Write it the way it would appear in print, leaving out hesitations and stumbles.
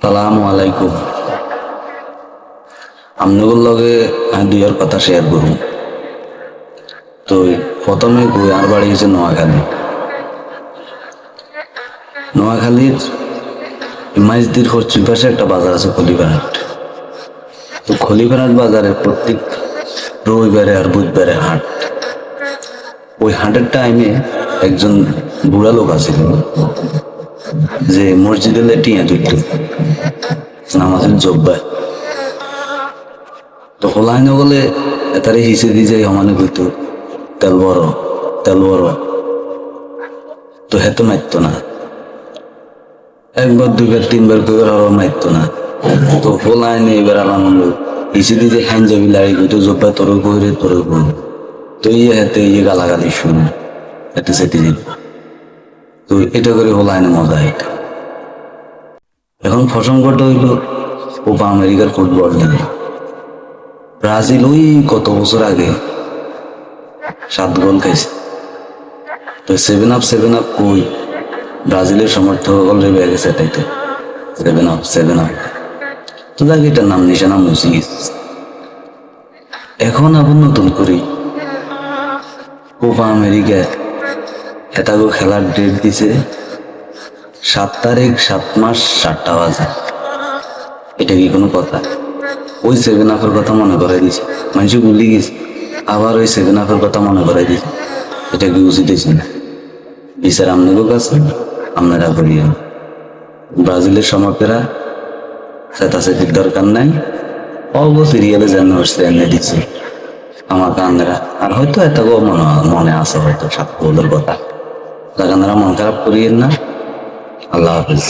আসসালামু আলাইকুম। আপনাদের লগে আমি দুইয়ের কথা শেয়ার করব। তো প্রথমে কই আর বাড়ি গেছে নোয়াখালী। নোয়াখালীর মাইজদির পশ্চিম পাশে একটা বাজার আছে খলিফারহাট। তো খলিফারহাট বাজারে প্রত্যেক রবিবারে আর বুধবারে হাট। ওই হাটের টাইমে একজন বুড়া লোক আছে যে মসজিদে টিয়া তুলত নামাজের জব্বায়। তো হোলাইন বলে তারে হিসে দিয়ে যাই সমানে কইতো তেল বড় তেল বড়। তো হেতো মারত না, একবার দুইবার তিনবার কইবার আরো মারত না। তো হোলাইনে এবার আলাম হিসে দিয়ে যে হ্যান যাবি লাড়ি কইতো জব্বা তোর কইরে তোর কই। তো ইয়ে হাতে ইয়ে গালাগালি শুনে এতে সেটি দিল। তো এটা করে হোলাইনে মজা হয়। এখন প্রসঙ্গটা হইল কোপা আমেরিকার ফুটবল নিয়ে। ব্রাজিল ওই কত বছর আগে 7 গোল খাইছে। তো 7 আপ কই ব্রাজিলের সমর্থক অলরেডি বেড়ে গেছে। তাই তো 7 আপ তো দেখ এটার নাম নিশানা মুসিস। এখন আবার নতুন করি কোপা আমেরিকা এটাকে খেলার ডেট দিছে 7 তারিখ 7 মাস 7টা বাজে। এটা কি কোনো কথা? ওই 7 আপের কথা মনে করাই দিছে, মানুষ ভুলি গেছে। আবার ওই 7 আপের কথা মনে করাই দিছে। এটা কি উচিত হয়েছে না? বিচার আপনাদের কাছে, আপনারা করিয়েন। ব্রাজিলের সমর্থকরা চেতাচেতির দরকার নাই, অল্প সিরিয়ালে যেন হচ্ছে এনে দিচ্ছে আমার কান্দারা। আর হয়তো এতটাও মনে আছে হয়তো 7 গোলের কথা। আপনারা মন খারাপ করিয়েন না। আল্লাহ হাফিজ।